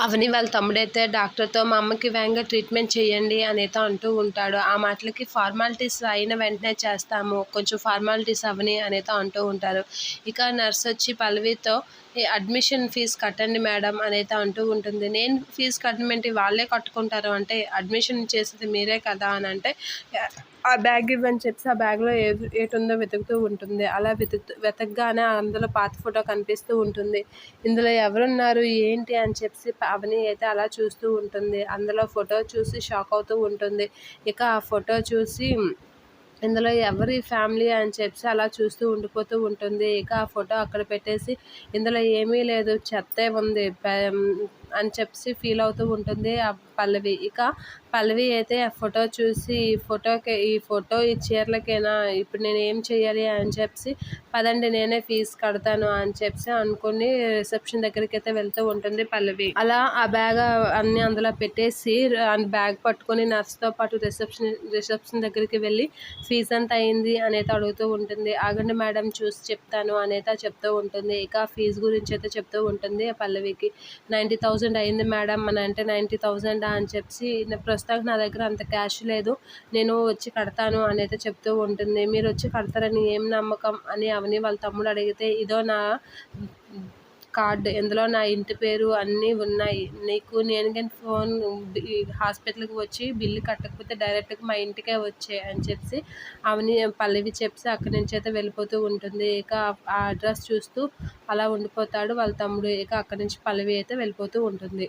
అవని వాళ్ళ తమ్ముడైతే డాక్టర్‌తో మా అమ్మకి వేగంగా ట్రీట్మెంట్ చేయండి అనైతే అంటూ ఉంటాడు. ఆ మాటలకి ఫార్మాలిటీస్ అయిన వెంటనే చేస్తాము. కొంచెం ఫార్మాలిటీస్ అవ్వని అనైతే అంటూ ఉంటారు. ఇక నర్స్ వచ్చి పల్లవితో అడ్మిషన్ ఫీజు కట్టండి మేడం అనైతే అంటూ ఉంటుంది. నేను ఫీజు కట్టమేంటి వాళ్ళే కట్టుకుంటారు అంటే అడ్మిషన్ చేసేది మీరే కదా అని అంటే ఆ బ్యాగ్ ఇవ్వని చెప్పి ఆ బ్యాగ్‌లో ఏటుందో వెతుకుతూ ఉంటుంది. అలా వెతకగానే అందులో పాత ఫోటో కనిపిస్తూ ఉంటుంది. ఇందులో ఎవరున్నారు ఏంటి అని చెప్పి అవని అయితే అలా చూస్తూ ఉంటుంది. అందులో ఫోటో చూసి షాక్ అవుతూ ఉంటుంది. ఇక ఆ ఫోటో చూసి ఇందులో ఎవరి ఫ్యామిలీ అని చెప్పి అలా చూస్తూ ఉండిపోతూ ఉంటుంది. ఇక ఆ ఫోటో అక్కడ పెట్టేసి ఇందులో ఏమీ లేదు చెత్తే ఉంది అని చెప్పి ఫీల్ అవుతూ ఉంటుంది ఆ పల్లవి. ఇక పల్లవి అయితే ఆ ఫోటో చూసి ఈ ఫోటో ఈ చీరలకేనా ఇప్పుడు నేను ఏం చేయాలి అని చెప్పి పదండి నేనే ఫీజు కడతాను అని చెప్పి అనుకుని రిసెప్షన్ దగ్గరికి అయితే వెళ్తూ ఉంటుంది పల్లవి. అలా ఆ బ్యాగ్ అన్నీ అందులో పెట్టేసి బ్యాగ్ పట్టుకొని నర్స్తో పాటు రిసెప్షన్ దగ్గరికి వెళ్ళి ఫీజు ఎంత అయింది అనేది అడుగుతూ ఉంటుంది. ఆగండి మేడం చూసి చెప్తాను అనేది చెప్తూ ఉంటుంది. ఇక ఫీజు గురించి అయితే చెప్తూ ఉంటుంది పల్లవికి. 90,000 అయింది మేడం అని అంటే 90,000 అని చెప్పి ప్రస్తుతానికి నా దగ్గర అంత క్యాష్ లేదు, నేను వచ్చి కడతాను అని అయితే చెప్తూ ఉంటుంది. మీరు వచ్చి కడతారని ఏం నమ్మకం అని అవని వాళ్ళ తమ్ముడు అడిగితే ఇదో నా కార్డు, ఇందులో నా ఇంటి పేరు అన్నీ ఉన్నాయి. నేను కానీ హాస్పిటల్కి వచ్చి బిల్లు కట్టకపోతే డైరెక్ట్గా మా ఇంటికే వచ్చే అని చెప్పి పల్లవి చెప్పి అక్కడి నుంచి అయితే వెళ్ళిపోతూ ఉంటుంది. ఇక ఆ అడ్రస్ చూస్తూ అలా ఉండిపోతాడు వాళ్ళ తమ్ముడు. ఇక అక్కడి నుంచి పల్లవి అయితే వెళ్ళిపోతూ ఉంటుంది.